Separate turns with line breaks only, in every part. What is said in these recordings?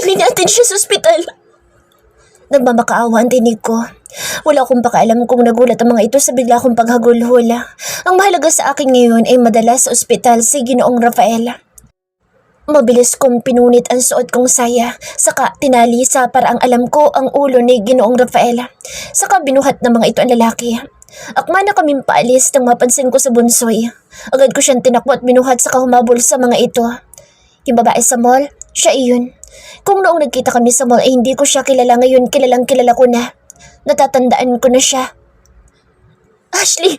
Dalhin natin siya sa ospital. Nagmamakaawa ang tinig ko. Wala akong pakaalam kung nagulat ang mga ito sa bigla kong paghagulhula. Ang mahalaga sa akin ngayon ay madala sa ospital si Ginoong Rafael. Mabilis kong pinunit ang suot kong saya, saka tinali sa paraang alam ko ang ulo ni Ginoong Rafael. Saka binuhat ng mga ito ang lalaki. Akma na kaming paalis nang mapansin ko sa bunsoy. Agad ko siyang tinakbo at binuhat saka humabol sa mga ito. Yung babae sa mall, siya iyon. Kung noong nagkita kami sa mall ay hindi ko siya kilala, ngayon kilalang kilala ko na. Natatandaan ko na siya. Ashley!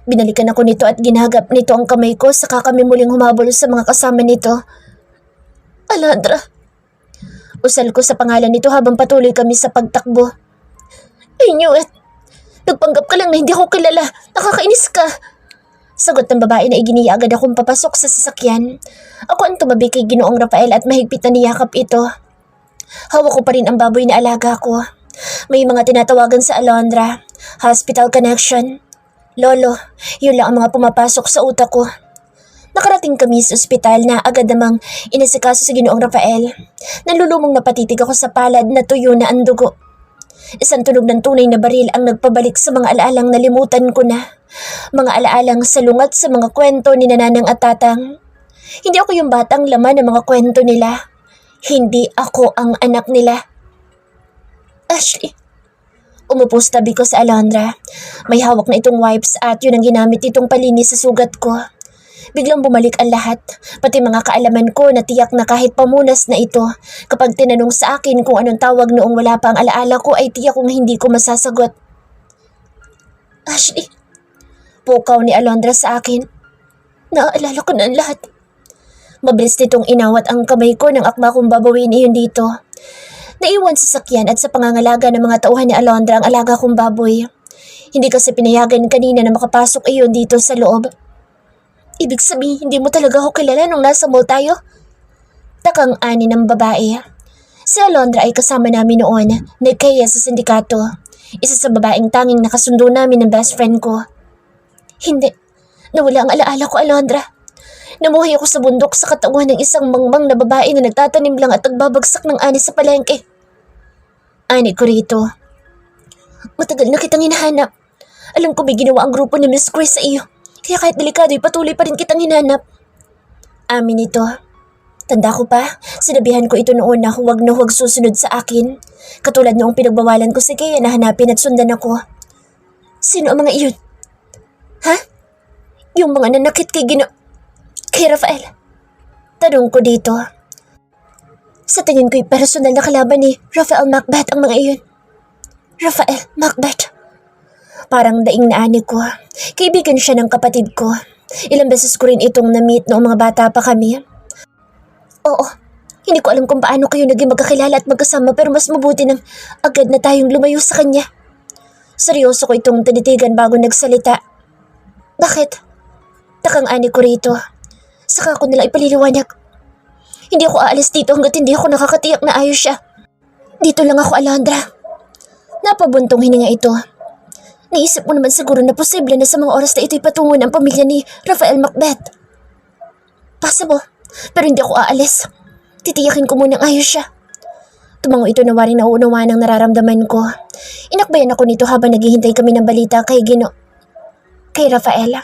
Binalikan ako nito at ginagap nito ang kamay ko saka kami muling humabol sa mga kasama nito. Alondra! Usal ko sa pangalan nito habang patuloy kami sa pagtakbo. I knew it! Nagpanggap ka lang na hindi ako kilala. Nakakainis ka! Sagot ng babae na iginiya agad akong papasok sa sasakyan. Ako ang tumabi kay Ginoong Rafael at mahigpit na niyakap ito. Hawak ko pa rin ang baboy na alaga ko. May mga tinatawagan sa Alondra. Hospital connection. Lolo, yun lang ang mga pumapasok sa utak ko. Nakarating kami sa ospital na agad namang inasikaso sa Ginoong Rafael. Nalulumong napatitig ako sa palad na tuyo na ang dugo. Isang tunog ng tunay na baril ang nagpabalik sa mga alaalang nalimutan ko na. Mga alaalang salungat sa mga kwento ni Nanang at Tatang. Hindi ako yung batang laman ng mga kwento nila. Hindi ako ang anak nila. Ashley. Umupos tabi ko sa Alondra. May hawak na itong wipes at yun ang ginamit itong palinis sa sugat ko. Biglang bumalik ang lahat, pati mga kaalaman ko na tiyak na kahit pamunas na ito. Kapag tinanong sa akin kung anong tawag noong wala pa ang alaala ko ay tiyak kong hindi ko masasagot. Ashley, pukaw ni Alondra sa akin. Naaalala ko na ang lahat. Mabilis nitong inawat ang kamay ko nang akma kong babawin iyon dito. Naiwan sa sakyan at sa pangangalaga ng mga tauhan ni Alondra ang alaga kong baboy. Hindi kasi pinayagan kanina na makapasok iyon dito sa loob. Ibig sabihin, hindi mo talaga ako kilala nung nasa mall tayo? Takang ani ng babae. Si Alondra ay kasama namin noon, ni Kaya sa sindikato. Isa sa babaeng tanging nakasundo namin ng best friend ko. Hindi. Nawala ang alaala ko, Alondra. Namuhay ako sa bundok sa katawan ng isang mangmang na babae na nagtatanim lang at nagbabagsak ng ani sa palengke. Ani ko rito. Matagal na kitang hinahanap. Alam ko may ginawa ang grupo ni Miss Chris sa iyo. Kaya kahit delikado ay patuloy pa rin kitang hinanap. Amin ito. Tanda ko pa, sinabihan ko ito noon na huwag susunod sa akin. Katulad noong pinagbawalan ko si Kaya na hanapin at sundan ako. Sino ang mga iyon? Ha? Yung mga nanakit kay Rafael? Tanong ko dito. Sa tingin ko'y personal na kalaban ni Rafael Macbeth ang mga iyon. Rafael Macbeth. Parang daing na ani ko. Kaibigan siya ng kapatid ko. Ilang beses ko rin itong na-meet noong mga bata pa kami. Oo, hindi ko alam kung paano kayo naging magkakilala at magkasama pero mas mabuti nang agad na tayong lumayo sa kanya. Seryoso ko itong tinitigan bago nagsalita. Bakit? Takang ani ko rito. Saka ako nila ipaliliwanag. Hindi ako aalis dito hanggat hindi ako nakakatiyak na ayos siya. Dito lang ako, Alondra. Napabuntong hininga ito. Naisip mo naman siguro na posible na sa mga oras na ito'y patungo ng pamilya ni Rafael Macbeth. Possible, pero hindi ako aalis. Titiyakin ko munang ayos siya. Tumango ito na waring nauunawa ng nararamdaman ko. Inakbayan ako nito habang naghihintay kami ng balita kay Rafael.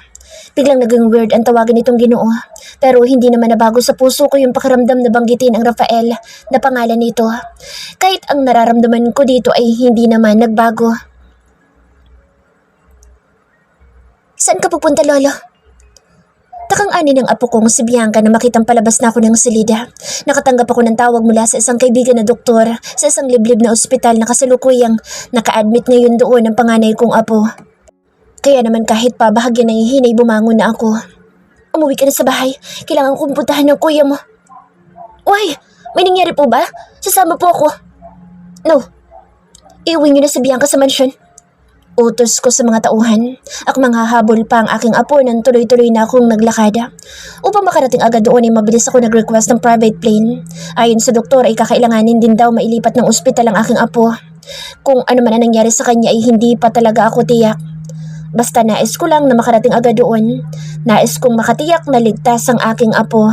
Biglang naging weird ang tawagan nitong Ginoo. Pero hindi naman nabago sa puso ko yung pakiramdam na banggitin ang Rafael na pangalan nito. Kahit ang nararamdaman ko dito ay hindi naman nagbago. Saan ka pupunta, Lolo? Takang ani ng apo kong si Bianca na makitang palabas na ako ng silida. Nakatanggap ako ng tawag mula sa isang kaibigan na doktor sa isang liblib na ospital na kasalukuyang naka-admit ngayon doon ang panganay kong apo. Kaya naman kahit pa bahagya ng hihinay bumangon na ako. Umuwi ka na sa bahay. Kailangan kong puntahan ng kuya mo. Why? May nangyari po ba? Sasama po ako. No. Iuwi niyo na si Bianca sa mansyon. Utos ko sa mga tauhan. At manghahabol pa ang aking apo nang tuloy-tuloy na akong naglakada. Upang makarating agad doon ay mabilis ako nag-request ng private plane. Ayon sa doktor ay kakailanganin din daw mailipat ng ospital ang aking apo. Kung ano man ang nangyari sa kanya ay hindi pa talaga ako tiyak. Basta nais ko lang na makarating agad doon. Nais kong makatiyak na ligtas ang aking apo.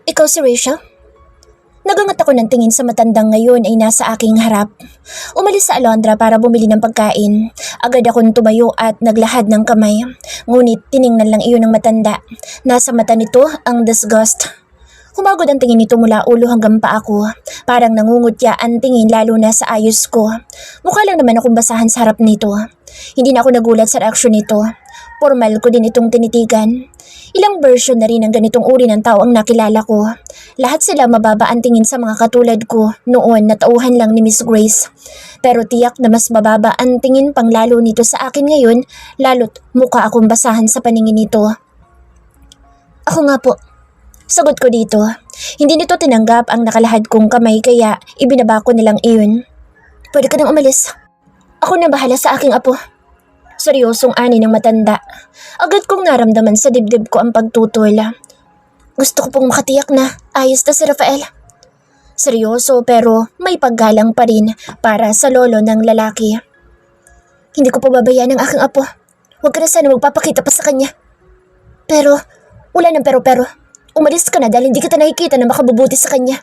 Ikaw si Rachel? Nagangat ako ng tingin sa matandang ngayon ay nasa aking harap. Umalis sa Alondra para bumili ng pagkain. Agad akong tumayo at naglahad ng kamay. Ngunit tiningnan lang iyon ng matanda. Nasa mata nito ang disgust. Humagod ang tingin nito mula ulo hanggang paa ko. Parang nangungutya ang tingin lalo na sa ayos ko. Mukha lang naman akong basahan sa harap nito. Hindi na ako nagulat sa reaksyon nito. Formal ko din itong tinitigan. Ilang version na rin ng ganitong uri ng tao ang nakilala ko. Lahat sila mababa ang tingin sa mga katulad ko noon na tauhan lang ni Miss Grace. Pero tiyak na mas mababa ang tingin pang lalo nito sa akin ngayon, lalo't mukha akong basahan sa paningin nito. Ako nga po. Sagot ko dito. Hindi nito tinanggap ang nakalahad kong kamay kaya ibinaba ko nilang iyon. Pwede ka nang umalis. Ako na bahala sa aking apo. Seryosong ani ng matanda. Agad kong naramdaman sa dibdib ko ang pagtutol. Gusto ko pong makatiyak na ayos na si Rafael. Seryoso pero may paggalang pa rin para sa lolo ng lalaki. Hindi ko pababayaan ang aking apo. Huwag ka na sana magpapakita pa sa kanya. Pero, wala nang pero. Umalis ka na dahil hindi kita nakikita na makabubuti sa kanya.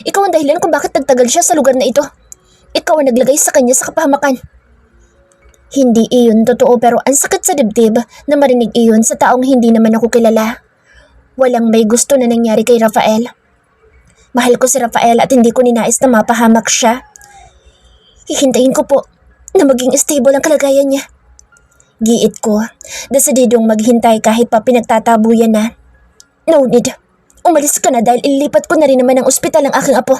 Ikaw ang dahilan kung bakit nagtagal siya sa lugar na ito. Ikaw ang naglagay sa kanya sa kapahamakan. Hindi iyon totoo pero ang sakit sa dibdib na marinig iyon sa taong hindi naman ako kilala. Walang may gusto na nangyari kay Rafael. Mahal ko si Rafael at hindi ko ninais na mapahamak siya. Hihintayin ko po na maging stable ang kalagayan niya. Giit ko, desididong maghintay kahit pa pinagtatabuyan na. No need. Umalis ka na dahil ilipat ko na rin naman ang ospital ng aking apo.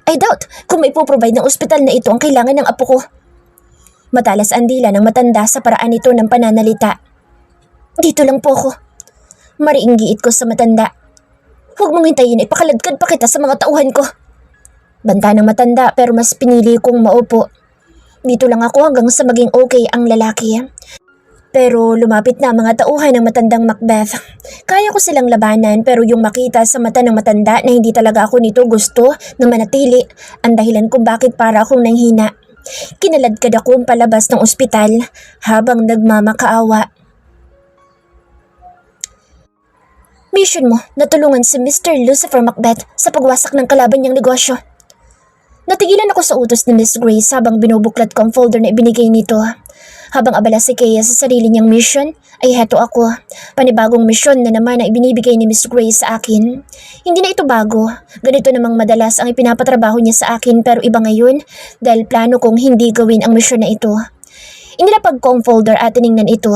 I doubt kung may provide ng ospital na ito ang kailangan ng apo ko. Matalas ang dila ng matanda sa paraan nito ng pananalita. Dito lang po ako. Mariing giit ko sa matanda. Huwag mong hintayin, ipakaladkad pa kita sa mga tauhan ko. Banta ng matanda pero mas pinili kong maupo. Dito lang ako hanggang sa maging okay ang lalaki. Pero lumapit na ang mga tauhan ng matandang Macbeth. Kaya ko silang labanan pero yung makita sa mata ng matanda na hindi talaga ako nito gusto na manatili ang dahilan kung bakit para akong nanghina. Kinaladkad akong palabas ng ospital habang nagmamakaawa. Mission mo, natulungan si Mr. Lucifer Macbeth sa pagwasak ng kalaban niyang negosyo. Natigilan ako sa utos ni Miss Grace habang binubuklat ko ang folder na ibinigay nito. Habang abala si Kea sa sarili niyang mission, ay heto ako. Panibagong mission na naman na ibinibigay ni Miss Grace sa akin. Hindi na ito bago. Ganito namang madalas ang ipinapatrabaho niya sa akin pero iba ngayon dahil plano kong hindi gawin ang mission na ito. Inilapag ko ang folder at tiningnan ito.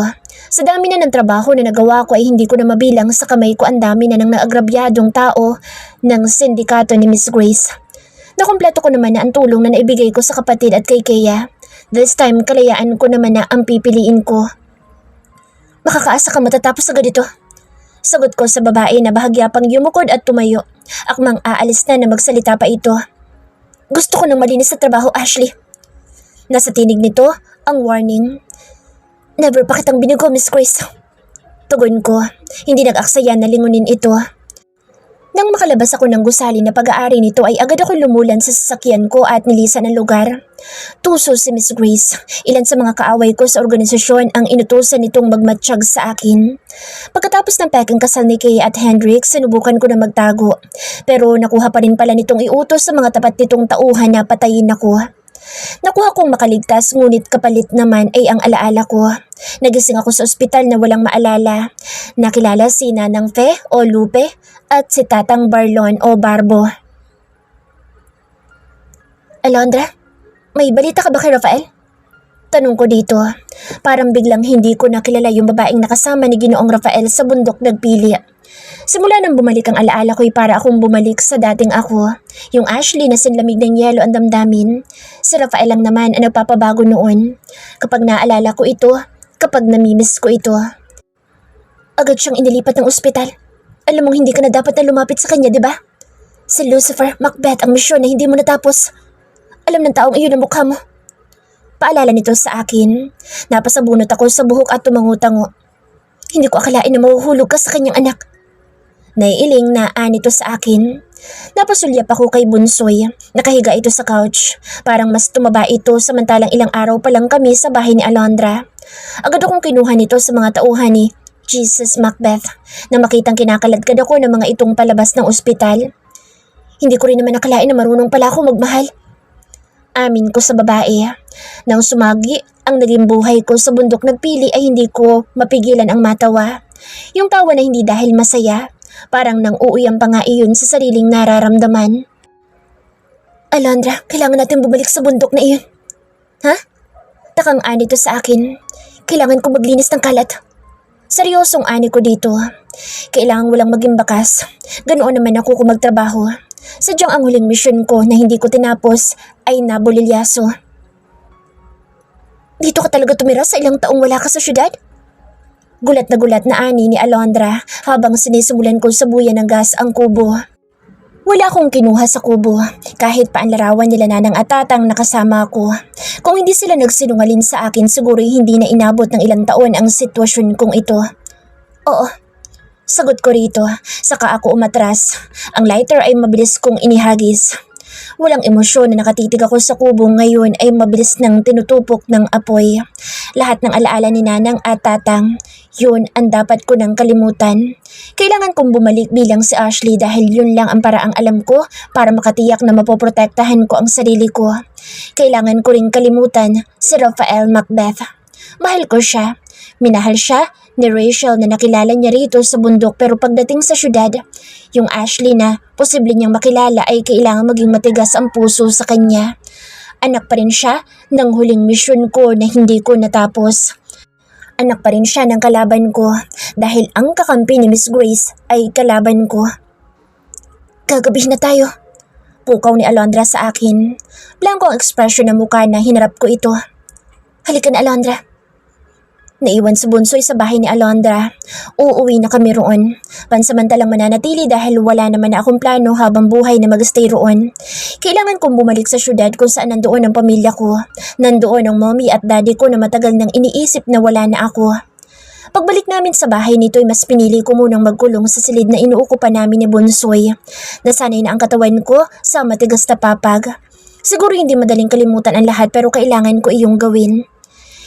Sa dami na ng trabaho na nagawa ko ay hindi ko na mabilang sa kamay ko ang dami na ng naagrabyadong tao ng sindikato ni Miss Grace. Nakumpleto ko naman na ang tulong na naibigay ko sa kapatid at kay Kea. This time, kalayaan ko naman na ang pipiliin ko. Makakaasa ka matatapos agad ito. Sagot ko sa babae na bahagya pang yumukod at tumayo. Akmang aalis na magsalita pa ito. Gusto ko ng malinis sa trabaho, Ashley. Nasa tinig nito ang warning. Never pa kitang binigo, Miss Grace. Tugon ko, hindi nag-aksaya na lingunin ito. Nang makalabas ako ng gusali na pag-aari nito ay agad ako lumulan sa sasakyan ko at nilisan ang lugar. Tuso si Miss Grace. Ilan sa mga kaaway ko sa organisasyon ang inutusan nitong magmatsyag sa akin. Pagkatapos ng pekeng kasal ni Kay at Hendrik, sinubukan ko na magtago. Pero nakuha pa rin pala nitong iutos sa mga tapat nitong tauhan na patayin ako. Nakuha kong makaligtas ngunit kapalit naman ay ang alaala ko. Nagising ako sa ospital na walang maalala. Nakilala si Nanang Fe o Lupe at si Tatang Barlon o Barbo. Alondra, may balita ka ba kay Rafael? Tanong ko dito. Parang biglang hindi ko nakilala yung babaeng nakasama ni Ginoong Rafael sa bundok nagpili. Simula nang bumalik ang alaala ko'y para akong bumalik sa dating ako. Yung Ashley na sinlamig ng yelo ang damdamin. Si Rafael lang naman ang nagpapabago noon. Kapag naalala ko ito, kapag namimiss ko ito. Agad siyang inilipat ng ospital. Alam mong hindi ka na dapat na lumapit sa kanya, di ba? Si Lucifer Macbeth ang misyon na hindi mo natapos. Alam ng taong iyon ang mukha mo. Paalala nito sa akin. Napasabunot ako sa buhok at tumango-tango. Hindi ko akalain na mahuhulog ka sa kanyang anak. Naiiling na nito sa akin. Napasulyap ako kay Bunsoy. Nakahiga ito sa couch. Parang mas tumaba ito samantalang ilang araw pa lang kami sa bahay ni Alondra. Agad akong kinuha nito sa mga tauhan ni Jesus, Macbeth, na makitang kinakaladkad ako ng mga itong palabas ng ospital. Hindi ko rin naman nakalain na marunong pala ako magmahal. Amin ko sa babae. Nang sumagi ang naging buhay ko sa bundok nagpili ay hindi ko mapigilan ang matawa. Yung tawa na hindi dahil masaya, parang nang uuyan pa nga iyon sa sariling nararamdaman. Alondra, kailangan natin bumalik sa bundok na iyon. Ha? Takang ani to sa akin. Kailangan ko maglinis ng kalat. Seryosong ani ko dito. Kailangan walang maging bakas. Ganoon naman ako kung magtrabaho. Sadyang ang huling misyon ko na hindi ko tinapos ay nabulilyaso. Dito ka talaga tumira sa ilang taong wala ka sa syudad? Gulat na ani ni Alondra habang sinisimulan ko sabuyan ng gas ang kubo. Wala akong kinuha sa kubo kahit pa ang larawan nila Nanang at Tatang nakasama ko. Kung hindi sila nagsinungaling sa akin siguro hindi na inabot ng ilang taon ang sitwasyon kong ito. Oo, sagot ko rito, saka ako umatras. Ang lighter ay mabilis kong inihagis. Walang emosyon na nakatitig ako sa kubo ngayon ay mabilis nang tinutupok ng apoy. Lahat ng alaala ni Nanang at Tatang, yun ang dapat ko nang kalimutan. Kailangan kong bumalik bilang si Ashley dahil yun lang ang paraang alam ko para makatiyak na mapoprotektahan ko ang sarili ko. Kailangan ko ring kalimutan si Rafael Macbeth. Mahal ko siya. Minahal siya ni Rachel na nakilala niya rito sa bundok pero pagdating sa syudad, yung Ashley na posible niyang makilala ay kailangan maging matigas ang puso sa kanya. Anak pa rin siya ng huling misyon ko na hindi ko natapos. Anak pa rin siya ng kalaban ko dahil ang kakampi ni Miss Grace ay kalaban ko. Gagabi na tayo. Pukaw ni Alondra sa akin. Blanko ang ekspresyon ng mukha na hinarap ko ito. Halika na, Alondra. Naiwan si Bunsoy sa bahay ni Alondra. Uuwi na kami roon. Pansamantalang mananatili dahil wala naman na akong plano habang buhay na mag-stay roon. Kailangan kong bumalik sa syudad kung saan nandoon ang pamilya ko. Nandoon ang mommy at daddy ko na matagal nang iniisip na wala na ako. Pagbalik namin sa bahay nito ay mas pinili ko munang magkulong sa silid na inuukupan namin ni Bunsoy. Nasanay na ang katawan ko sa matigas na papag. Siguro hindi madaling kalimutan ang lahat pero kailangan ko iyong gawin.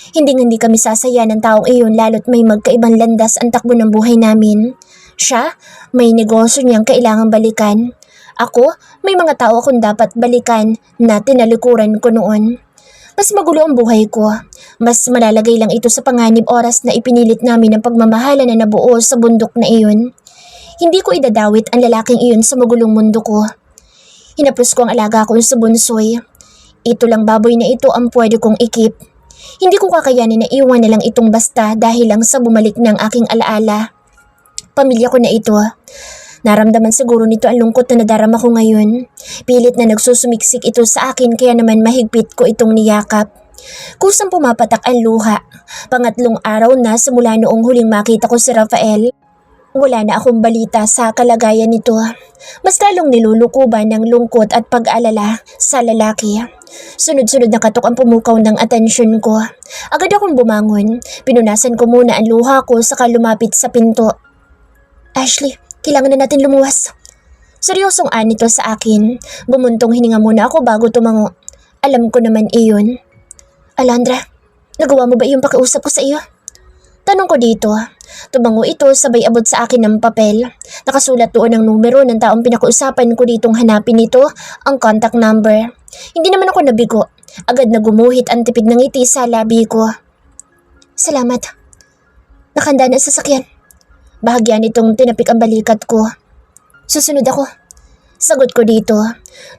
Hindi kami sasaya ng taong iyon lalo't may magkaibang landas ang takbo ng buhay namin. Siya, may negosyo niyang kailangang balikan. Ako, may mga tao akong dapat balikan na tinalikuran ko noon. Mas magulo ang buhay ko. Mas malalagay lang ito sa panganib oras na ipinilit namin ang pagmamahala na nabuo sa bundok na iyon. Hindi ko idadawit ang lalaking iyon sa magulong mundo ko. Hinapos ko ang alaga ko sa Bunsoy. Ito lang baboy na ito ang pwede kong ikip. Hindi ko kakayanin na iwan na lang itong basta dahil lang sa bumalik ng aking alaala. Pamilya ko na ito. Naramdaman siguro nito ang lungkot na nadarama ko ngayon. Pilit na nagsusumiksik ito sa akin kaya naman mahigpit ko itong niyakap. Kusang pumapatak ang luha. Pangatlong araw na simula noong huling makita ko si Rafael. Wala na akong balita sa kalagayan nito. Mas lalong nilulukuban ng lungkot at pag-alala sa lalaki. Sunod-sunod na katok ang pumukaw ng atensyon ko. Agad akong bumangon. Pinunasan ko muna ang luha ko saka lumapit sa pinto. Ashley, kailangan na natin lumuwas. Seryosong anito sa akin. Bumuntong hininga muna ako bago tumango. Alam ko naman iyon. Alondra, nagawa mo ba iyong pakiusap ko sa iyo? Tanong ko dito. Tumango ito sabay abot sa akin ng papel. Nakasulat doon ang numero ng taong pinakiusapan ko ditong hanapin nito ang contact number. Hindi naman ako nabigo. Agad na gumuhit ang tipid ng ngiti sa labi ko. Salamat. Nakahanda na ang sasakyan. Bahagyan itong tinapik ang balikat ko. Susunod ako. Sagot ko dito.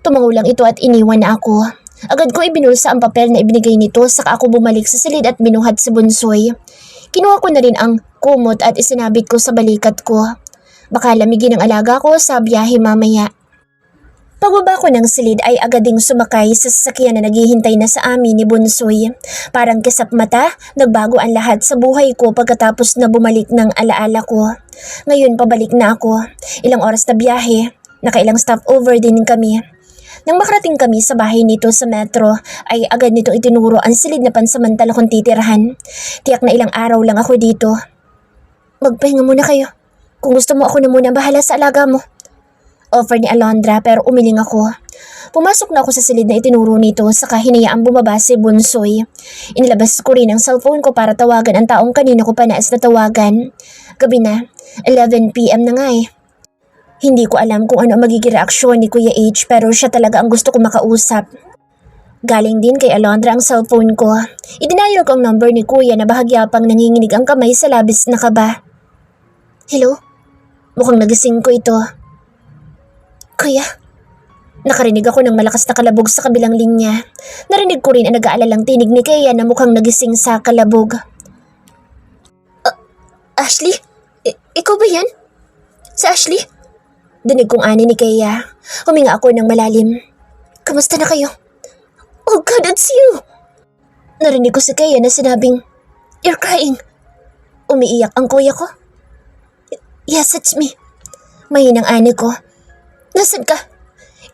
Tumango lang ito at iniwan na ako. Agad ko ibinulsa ang papel na ibinigay nito saka ako bumalik sa silid at binuhat si Bunsoy. Kinuha ko na rin ang kumot at isinabit ko sa balikat ko. Baka lamigin ang alaga ko sa biyahe mamaya. Pagbaba ko ng silid ay agad ding sumakay sa sasakyan na naghihintay na sa amin ni Bunsoy. Parang kisap mata, nagbago ang lahat sa buhay ko pagkatapos na bumalik ng alaala ko. Ngayon pabalik na ako. Ilang oras na biyahe, nakailang stopover din kami. Nang makarating kami sa bahay nito sa metro, ay agad nito itinuro ang silid na pansamantala kong titirhan. Tiyak na ilang araw lang ako dito. Magpahinga muna kayo. Kung gusto mo ako na muna bahala sa alaga mo. Offer ni Alondra pero umiling ako. Pumasok na ako sa silid na itinuro nito saka hinayaang bumaba si Bunsoy. Inilabas ko rin ang cellphone ko para tawagan ang taong kanina ko pa nais na tawagan. Gabi na, 11 PM na nga eh. Hindi ko alam kung ano ang magiging reaksyon ni Kuya H pero siya talaga ang gusto ko makausap. Galing din kay Alondra ang cellphone ko. Idinayal ko ang number ni Kuya na bahagya pang nanginginig ang kamay sa labis na kaba. Hello? Mukhang nagising ko ito. Kuya? Nakarinig ako ng malakas na kalabog sa kabilang linya. Narinig ko rin ang nag-aalalang tinig ni Kea na mukhang nagising sa kalabog. Ashley? Ikaw ba yan? Sa Ashley? Dinig kong ani ni Kea. Huminga ako ng malalim. Kamusta na kayo? Oh God, it's you! Narinig ko si Kea na sinabing, "You're crying." Umiiyak ang kuya ko. Yes, it's me. Mahinang ani ko. Nasaan ka?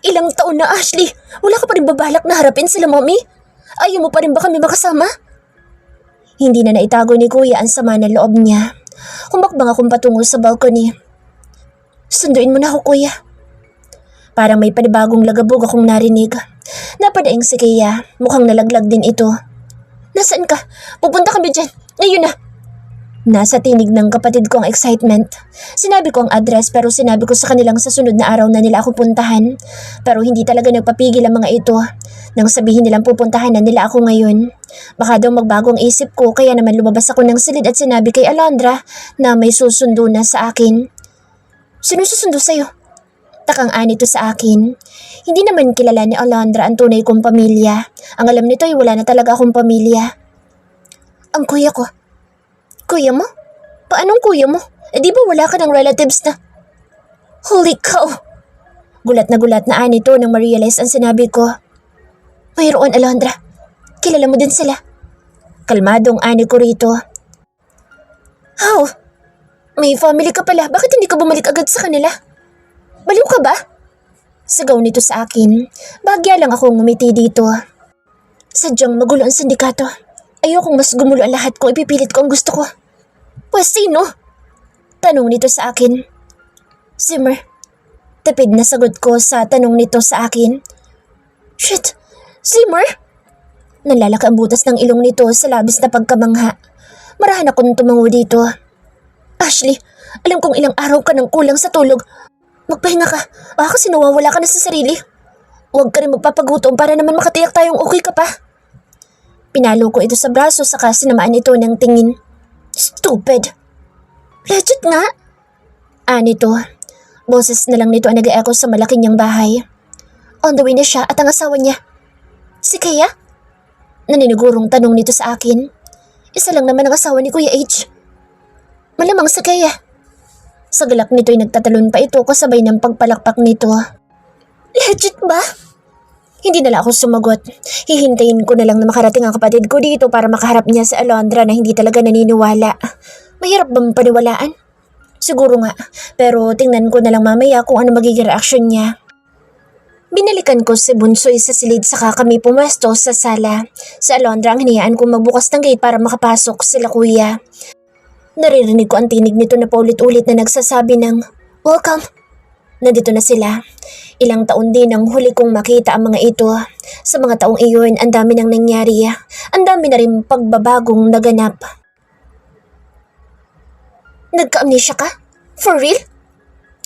Ilang taon na, Ashley. Wala ka pa rin babalak na harapin sila, mommy? Ayaw mo pa rin ba kami makasama? Hindi na naitago ni Kuya ang sama ng loob niya. Humakbang akong patungo sa balcony. Sunduin mo na ako, Kuya. Parang may panibagong lagabog akong narinig. Napadaing si Kea. Mukhang nalaglag din ito. Nasaan ka? Pupunta kami dyan. Ngayon na. Nasa tinig ng kapatid ko ang excitement. Sinabi ko ang address pero sinabi ko sa kanilang sa sunod na araw na nila ako puntahan. Pero hindi talaga nagpapigil ang mga ito. Nang sabihin nilang pupuntahan na nila ako ngayon. Baka daw magbago ang isip ko kaya naman lumabas ako ng silid at sinabi kay Alondra na may susundo na sa akin. Sino susundo sa'yo? Takang ani to sa akin. Hindi naman kilala ni Alondra ang tunay kong pamilya. Ang alam nito ay wala na talaga akong pamilya. Ang kuya ko. Kuya mo? Paanong kuya mo? Di ba wala ka ng relatives na? Holy cow! Gulat na ani to nang ma-realize ang sinabi ko. Mayroon, Alondra. Kilala mo din sila. Kalmadong ani ko rito. How? May family ka pala. Bakit hindi ka bumalik agad sa kanila? Baliw ka ba? Sigaw nito sa akin. Bagya lang akong ngumiti dito. Sadyang magulo ang sindikato. Ayokong mas gumulo ang lahat ko, ipipilit ko ang gusto ko. Pues sino? Tanong nito sa akin. Zimmer. Tipid na sagot ko sa tanong nito sa akin. Shit! Zimmer? Nalalaki ang butas ng ilong nito sa labis na pagkamangha. Marahan akong tumango dito. Ashley, alam kong ilang araw ka nang kulang sa tulog. Magpahinga ka, baka kasi nawawala ka na sa sarili. Huwag ka rin magpapagutom para naman makatiyak tayong okay ka pa. Pinalo ko ito sa braso saka sinamaan ito ng tingin. Stupid! Legit nga! Nito. Boses na lang nito ang nag-echo sa malaki niyang bahay. On the way na siya at ang asawa niya. Si Kea? Naninigurong tanong nito sa akin. Isa lang naman ang asawa ni Kuya H. Malamang si Kea. Sa galak nito ay nagtatalon pa ito kasabay ng pagpalakpak nito. Legit ba? Hindi na lang ako sumagot. Hihintayin ko na lang na makarating ang kapatid ko dito para makaharap niya sa Alondra na hindi talaga naniniwala. Mahirap bang paniwalaan? Siguro nga, pero tingnan ko na lang mamaya kung ano magiging reaksyon niya. Binalikan ko si Bunsoy sa silid saka kami pumwesto sa sala. Sa Alondra ang hinayaan kong magbukas ng gate para makapasok sila kuya. Naririnig ko ang tinig nito na paulit-ulit na nagsasabi ng, "Welcome." Nandito na sila. Ilang taon din ang huli kong makita ang mga ito. Sa mga taong iyon, ang dami nang nangyari. Ang dami na rin pagbabagong naganap. Nagka-amnesia ka? For real?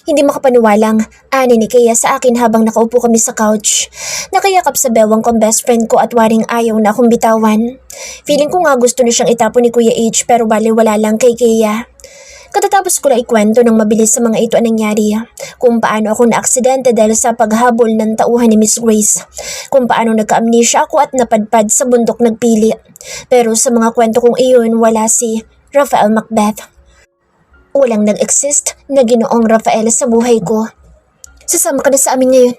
Hindi makapaniwalang ani ni Kea sa akin habang nakaupo kami sa couch. Nakayakap sa bewang kong best friend ko at waring ayaw na akong bitawan. Feeling ko nga gusto na siyang itapon ni Kuya H pero baliwala lang kay Kea. Katatapos ko lang ikwento ng mabilis sa mga ito ang nangyari. Kung paano ako na-aksidente dahil sa paghabol ng tauhan ni Miss Grace. Kung paano nagka-amnesia ako at napadpad sa bundok nagpili. Pero sa mga kwento kong iyon wala si Rafael Macbeth. Walang nag-exist na Ginoong Rafael sa buhay ko. Sasama ka na sa amin ngayon.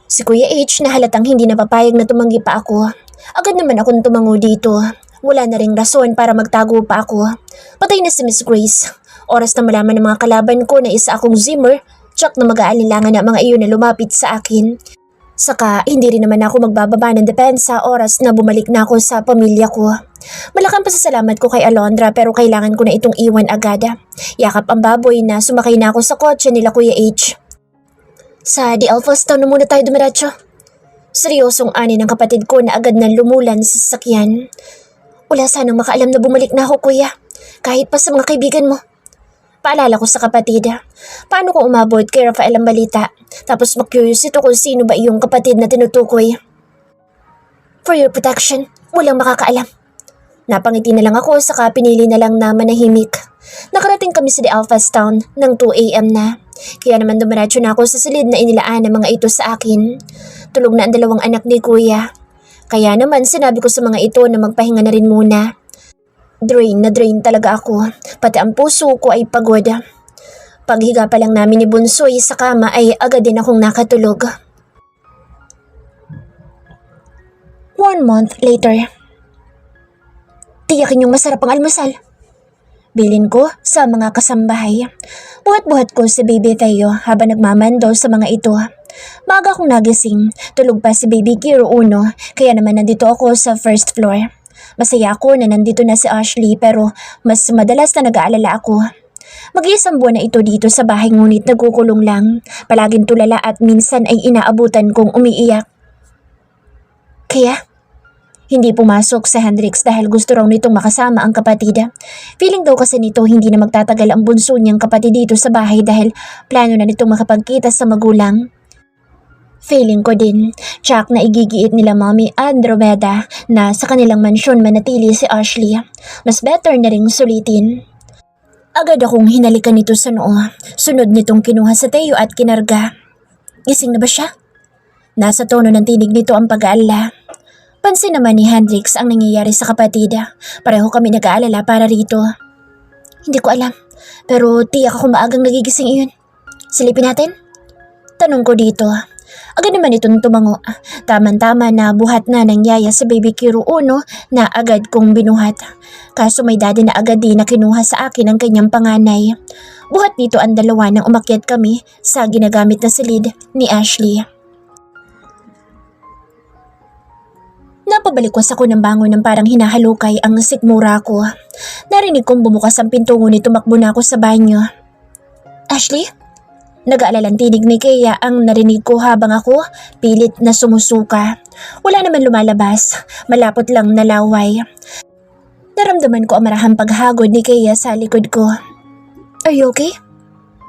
Si Kuya H na halatang hindi napapayag na tumanggi pa ako. Agad naman akong tumango dito. Wala na ring rason para magtago pa ako. Patay na si Miss Grace. Oras na malaman ng mga kalaban ko na isa akong Zimmer, tsak na mag-aalinlangan na mga iyon na lumapit sa akin. Saka hindi rin naman ako magbababa ng depensa oras na bumalik na ako sa pamilya ko. Malakang pasasalamat ko kay Alondra pero kailangan ko na itong iwan agad. Yakap ang baboy na sumakay na ako sa kotse nila Kuya H. Sa Di Alphas Town na muna tayo dumiretso. Seryosong ani ng kapatid ko na agad na lumulan sa sasakyan. Wala sanang makaalam na bumalik na ako, kuya. Kahit pa sa mga kaibigan mo. Paalala ko sa kapatid, paano ko umabot kay Rafael ang balita? Tapos mag-curious ito kung sino ba iyong kapatid na tinutukoy. For your protection, walang makakaalam. Napangiti na lang ako saka pinili na lang na manahimik. Nakarating kami sa Di Alphas Town ng 2 a.m. na. Kaya naman dumiretso na ako sa silid na inilaan ng mga ito sa akin. Tulog na ang 2 anak ni kuya. Kaya naman sinabi ko sa mga ito na magpahinga na rin muna. Drain na drain talaga ako. Pati ang puso ko ay pagod. Paghiga pa lang namin ni Bunsoy sa kama ay agad din akong nakatulog. 1 month later. Tiyakin yung masarap ang almusal. Bilin ko sa mga kasambahay. Buhat-buhat ko si Baby Theo habang nagmamando sa mga ito. Maaga akong nagising. Tulog pa si Baby Kiro Uno, kaya naman nandito ako sa first floor. Masaya ako na nandito na si Ashley pero mas madalas na nag-aalala ako. Mag-iisang buwan na ito dito sa bahay ngunit nagkukulong lang. Palaging tulala at minsan ay inaabutan kong umiiyak. Kaya, hindi pumasok sa Hendrix dahil gusto raw nitong makasama ang kapatid. Feeling daw kasi nito hindi na magtatagal ang bunso niyang kapatid dito sa bahay dahil plano na nitong makapagkita sa magulang. Feeling ko din, tsak na igigiit nila Mommy Andromeda na sa kanilang mansyon manatili si Ashley. Mas better na ring sulitin. Agad akong hinalikan nito sa noo. Sunod nitong kinuha sa Teo at kinarga. Gising na ba siya? Nasa tono ng tinig nito ang pag-aalala. Pansin naman ni Hendrix ang nangyayari sa kapatid. Pareho kami nag-aalala para rito. Hindi ko alam, pero tiyak ako maagang nagigising iyon. Silipin natin? Tanong ko dito. Agad naman itong tumango. Taman-tama na buhat na ng yaya si Baby Kiro Uno na agad kong binuhat. Kaso may daddy na agad din na kinuha sa akin ang kanyang panganay. Buhat nito ang 2 nang umakyat kami sa ginagamit na silid ni Ashley. Napabalikwas ako ng bangon ng parang hinahalukay ang sikmura ko. Narinig kong bumukas ang pinto ngunit tumakbo na ako sa banyo. Ashley? Nag-aalalang tinig ni Kea ang narinig ko habang ako pilit na sumusuka. Wala naman lumalabas, malapot lang na laway. Naramdaman ko ang marahang paghagod ni Kea sa likod ko. Are you okay?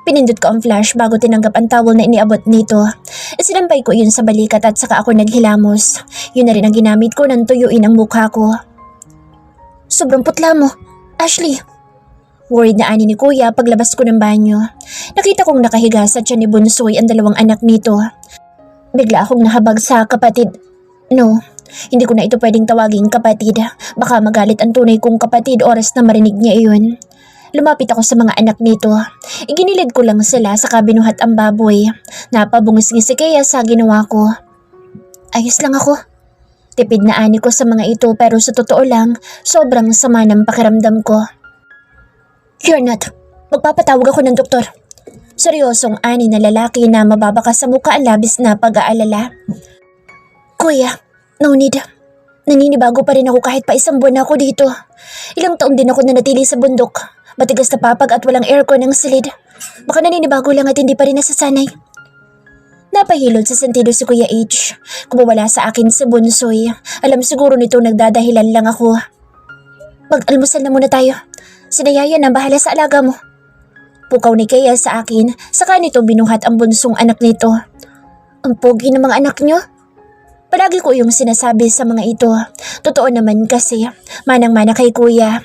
Pinindot ko ang flash bago tinanggap ang towel na iniabot nito. Sinampay ko yun sa balikat at saka ako naghilamos. Yun na rin ang ginamit ko nang tuyuin ang mukha ko. Sobrang putla mo, Ashley. Worried na ani ni Kuya paglabas ko ng banyo. Nakita kong nakahiga sa tiyan ni Bunsoy ang 2 anak nito. Bigla akong nahabag sa kapatid. No, hindi ko na ito pwedeng tawaging kapatid. Baka magalit ang tunay kong kapatid oras na marinig niya iyon. Lumapit ako sa mga anak nito. Iginilid ko lang sila sa kabinuhat ang baboy. Napabungis si Kea sa ginawa ko. Ayos lang ako. Tipid na ani ko sa mga ito pero sa totoo lang, sobrang sama ng pakiramdam ko. You're not. Magpapatawag ako ng doktor. Seryosong ani na lalaki na mababakas sa mukha ang labis na pag-aalala. Kuya, no need. Naninibago pa rin ako kahit pa 1 buwan na ako dito. Ilang taon din ako nanatili sa bundok. Matigas na papag at walang aircon ng silid. Baka naninibago lang at hindi pa rin nasasanay. Napahilod sa sentido si Kuya H. Kung wala sa akin si Bunsoy, alam siguro nito nagdadahilan lang ako. Mag-almusal na muna tayo. Sinayaya na bahala sa alaga mo. Pukaw ni Kea sa akin, saka nito binuhat ang bunsong anak nito. Ang pogi ng mga anak nyo? Palagi ko yung sinasabi sa mga ito. Totoo naman kasi, manang-mana kay Kuya.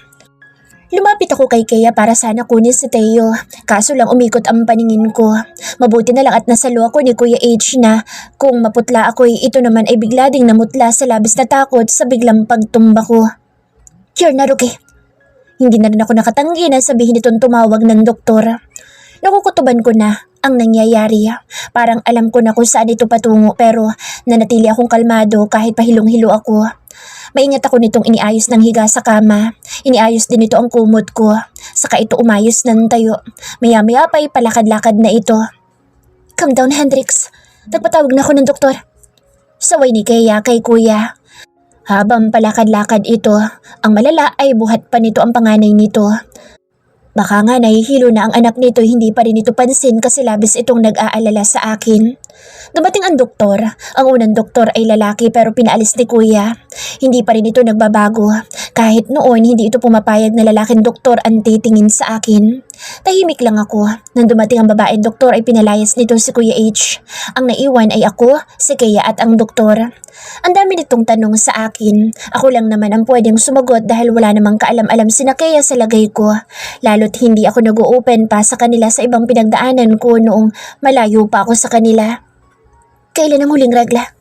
Lumapit ako kay Kea para sana kunin si Teo, kaso lang umikot ang paningin ko. Mabuti na lang at nasalo ako ni Kuya H na kung maputla ako'y ito naman ay bigla ding namutla sa labis na takot sa biglang pagtumba ko. You're not okay. Hindi na rin ako nakatanggi na sabihin itong tumawag ng doktor. Nakukutuban ko na ang nangyayari. Parang alam ko na kung saan ito patungo pero nanatili akong kalmado kahit pahilong-hilo ako. Maingat ako nitong iniayos ng higa sa kama. Iniayos din ito ang kumot ko. Saka ito umayos ng tayo. Maya-maya pa'y palakad-lakad na ito. Calm down, Hendrix. Nagpatawag na ako ng doktor. Saway ni Kea kay Kuya. Habang palakad-lakad ito, ang malala ay buhat pa nito ang panganay nito. Baka nga nahihilo na ang anak nito, hindi pa rin ito pansin kasi labis itong nag-aalala sa akin. Dumating ang doktor. Ang unang doktor ay lalaki pero pinaalis ni kuya. Hindi pa rin ito nagbabago. Kahit noon hindi ito pumapayag na lalaking doktor ang titingin sa akin. Tahimik lang ako. Nang dumating ang babaeng doktor ay pinalayas nito si Kuya H. Ang naiwan ay ako, si Kea at ang doktor. Ang dami nitong tanong sa akin. Ako lang naman ang pwedeng sumagot dahil wala namang kaalam-alam si Kea sa lagay ko. Lalo't hindi ako nag-o-open pa sa kanila sa ibang pinagdaanan ko noong malayo pa ako sa kanila. Kailan ang huling regla?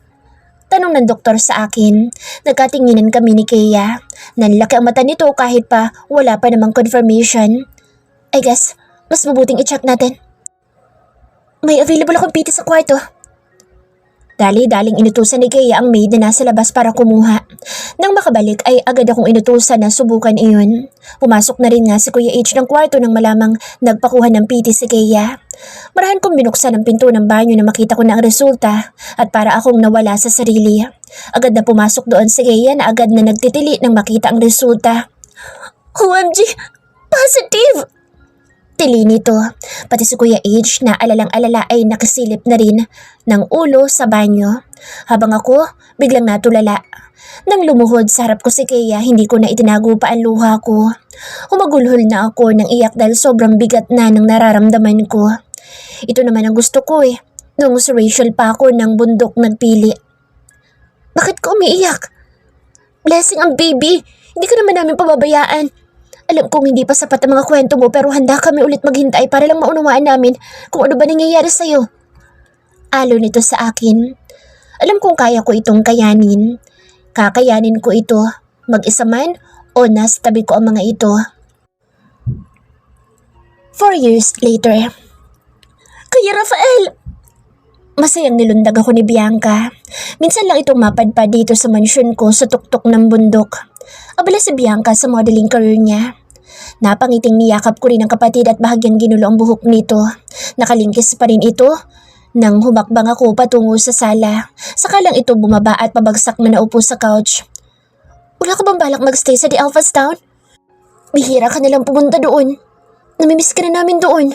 Tanong ng doktor sa akin. Nagkatinginan kami ni Kea. Nanlaki ang mata nito kahit pa wala pa namang confirmation. I guess, mas mabuting i-check natin. May available akong PT sa kwarto. Dali-daling inutusan ni Kea ang maid na nasa labas para kumuha. Nang makabalik ay agad akong inutusan na subukan iyon. Pumasok na rin nga si Kuya H ng kwarto nang malamang nagpakuha ng PT si Kea. Marahan kong binuksan ang pinto ng banyo na makita ko na ang resulta at para akong nawala sa sarili. Agad na pumasok doon si Kea na agad na nagtitili nang makita ang resulta. OMG! Positive! Tili nito. Pati si Kuya H na alalang-alala ay nakasilip na rin ng ulo sa banyo. Habang ako, biglang natulala. Nang lumuhod sa harap ko si Kea, hindi ko na itinago pa ang luha ko. Humagulhol na ako ng iyak dahil sobrang bigat na ng nararamdaman ko. Ito naman ang gusto ko Noong si Rachel pa ako ng bundok nagpili. Bakit ka umiiyak? Blessing ang baby. Hindi ka naman namin pababayaan. Alam kong hindi pa sapat ang mga kwento mo pero handa kami ulit maghintay para lang maunawaan namin kung ano ba nangyayari sa'yo. Alo nito sa akin. Alam kong kaya ko itong kayanin. Kakayanin ko ito, mag-isa man o nasa tabi ko ang mga ito. 4 years later. Kuya Rafael! Masayang nilundag ako ni Bianca. Minsan lang itong mapadpad dito sa mansyon ko sa tuktok ng bundok. Abala si Bianca sa modeling career niya. Napangiting niyakap ko rin ang kapatid at bahagyang ginulo ang buhok nito. Nakalingkis pa rin ito nang humakbang ako patungo sa sala. Saka lang ito bumaba at pabagsak na naupo sa couch. Wala ka bang balak magstay sa The Alphas Town? Bihira ka nalang pumunta doon. Namimiss ka na namin doon.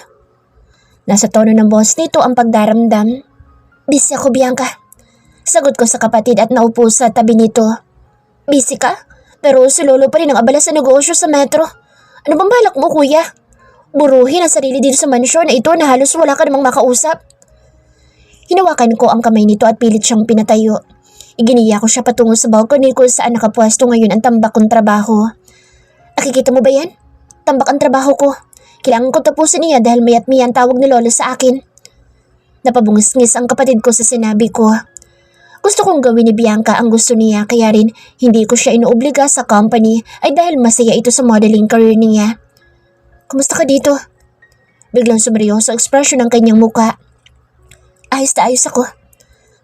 Nasa tono ng boss nito ang pagdaramdam. Busy ako, Bianca. Sagot ko sa kapatid at naupo sa tabi nito. Busy ka? Pero si Lolo pa rin ang abala sa negosyo sa metro. Ano bang balak mo, kuya? Buruhin ang sarili dito sa mansyon na ito na halos wala ka namang makausap. Hinawakan ko ang kamay nito at pilit siyang pinatayo. Iginiya ko siya patungo sa balcony kung saan nakapwesto ngayon ang tambak kong trabaho. Nakikita mo ba yan? Tambak ang trabaho ko. Kailangan ko tapusin niya dahil mayat miyan tawag ni Lolo sa akin. Napabungis-ngis ang kapatid ko sa sinabi ko. Gusto kong gawin ni Bianca ang gusto niya kaya rin hindi ko siya inuobliga sa company ay dahil masaya ito sa modeling career niya. Kumusta ka dito? Biglang sumeryoso ang ekspresyon ng kanyang muka. Ayos na ayos ako.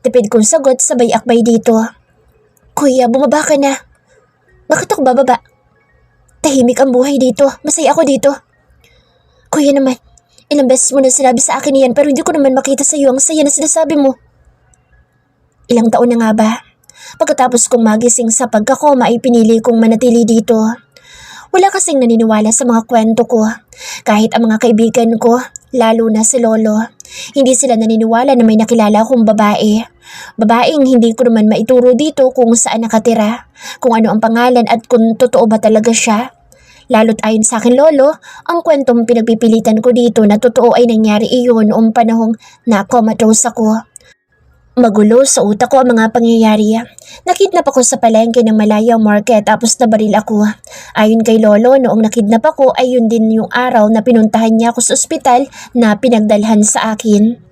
Tipid kong sagot sabay akbay dito. Kuya, bumaba ka na. Bakit ako bababa? Tahimik ang buhay dito. Masaya ako dito. Kuya naman, ilang beses mo na sinabi sa akin yan pero hindi ko naman makita sa iyo ang saya na sinasabi mo. Ilang taon na nga ba? Pagkatapos kong magising sa pagkakoma ay pinili kong manatili dito. Wala kasing naniniwala sa mga kwento ko. Kahit ang mga kaibigan ko, lalo na si Lolo. Hindi sila naniniwala na may nakilala akong babae. Babaeng hindi ko naman maituro dito kung saan nakatira, kung ano ang pangalan at kung totoo ba talaga siya. Lalo't ayon sa akin Lolo, ang kwentong pinagpipilitan ko dito na totoo ay nangyari iyon noong panahong na-comatose ako. Magulo sa utak ko ang mga pangyayari. Nakidnap ako sa palengke ng Malaya Market tapos nabaril ako. Ayon kay Lolo, noong nakidnap ako ay yun din yung araw na pinuntahan niya ako sa ospital na pinagdalhan sa akin.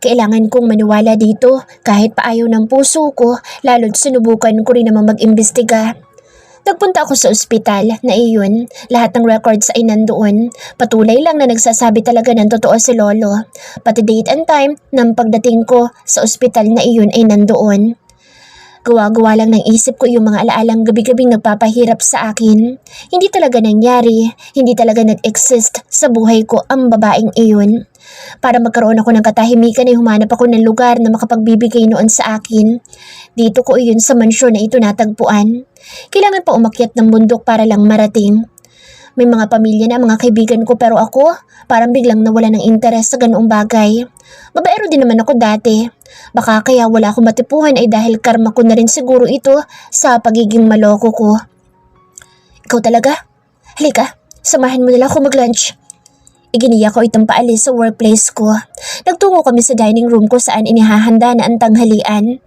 Kailangan kong maniwala dito kahit paayaw ng puso ko, lalo't sinubukan ko rin naman mag-imbestiga. Nagpunta ako sa ospital na iyon, lahat ng records ay nandoon. Patuloy lang na nagsasabi talaga ng totoo si Lolo. Pati date and time ng pagdating ko sa ospital na iyon ay nandoon. Gawa-gawa lang ng isip ko yung mga alaalang gabi-gabing nagpapahirap sa akin. Hindi talaga nangyari, hindi talaga nag-exist sa buhay ko ang babaeng iyon. Para magkaroon ako ng katahimikan ay humanap ako ng lugar na makapagbibigay noon sa akin. Dito ko iyon sa mansyon na ito natagpuan. Kailangan pa umakyat ng bundok para lang marating. May mga pamilya na mga kaibigan ko pero ako parang biglang nawala ng interes sa ganoong bagay. Babaero din naman ako dati. Baka kaya wala akong matipuhan ay dahil karma ko na rin siguro ito sa pagiging maloko ko. Ikaw talaga? Halika, samahan mo nila ako mag-lunch. Iginiya ko itong paalis sa workplace ko. Nagtungo kami sa dining room ko saan inihahanda na ang tanghalian.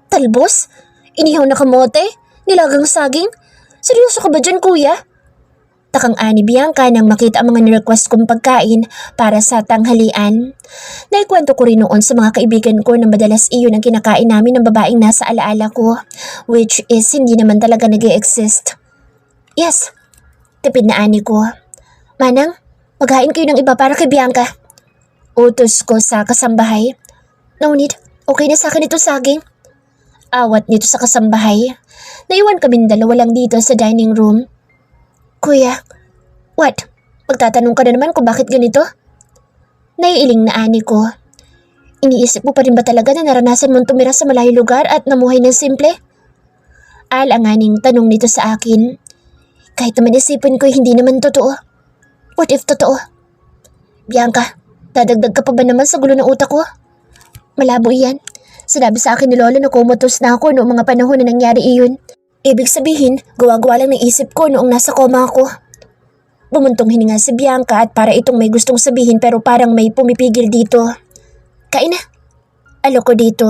Talbos? Inihaw na kamote? Nilagang saging? Seryoso ka ba dyan, kuya? Takang ani Bianca nang makita ang mga nirequest kong pagkain para sa tanghalian. Naikwento ko rin noon sa mga kaibigan ko na madalas iyon ang kinakain namin ng babaeng nasa alaala ko, which is hindi naman talaga nag-e-exist. Yes, tipid na ani ko. Manang, maghain kayo ng iba para kay Bianca. Utos ko sa kasambahay. No need, okay na sa akin ito saging. Awat nito sa kasambahay. Naiwan kaming dalawa lang dito sa dining room. Kuya, what? Magtatanong ka na naman kung bakit ganito? Naiiling na ani ko. Iniisip mo pa rin ba talaga na naranasan mong tumira sa malayong lugar at namuhay ng simple? Alanganing tanong nito sa akin. Kahit naman isipin ko hindi naman totoo. What if totoo? Bianca, dadagdag ka pa ba naman sa gulo ng utak ko? Malabo iyan. Sinabi sa akin ni Lolo na kumatos na ako noong mga panahon na nangyari iyon. Ibig sabihin, gawa-gawa lang ng isip ko noong nasa koma ako. Bumuntong hininga si Bianca at para itong may gustong sabihin pero parang may pumipigil dito. Kain na. Aloko dito.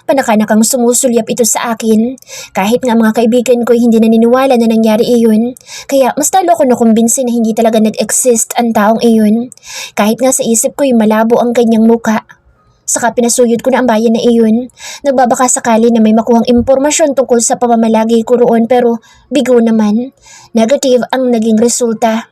Panakanakang sumusulyap ito sa akin. Kahit nga mga kaibigan ko hindi naniniwala na nangyari iyon. Kaya mas talo ko nakumbinsi na hindi talaga nag-exist ang taong iyon. Kahit nga sa isip ko'y malabo ang kanyang muka. Saka pinasuyod ko na ang bayan na iyon. Nagbabaka sakali na may makuhang impormasyon tungkol sa pamamalagi ko roon pero bigo naman. Negative ang naging resulta.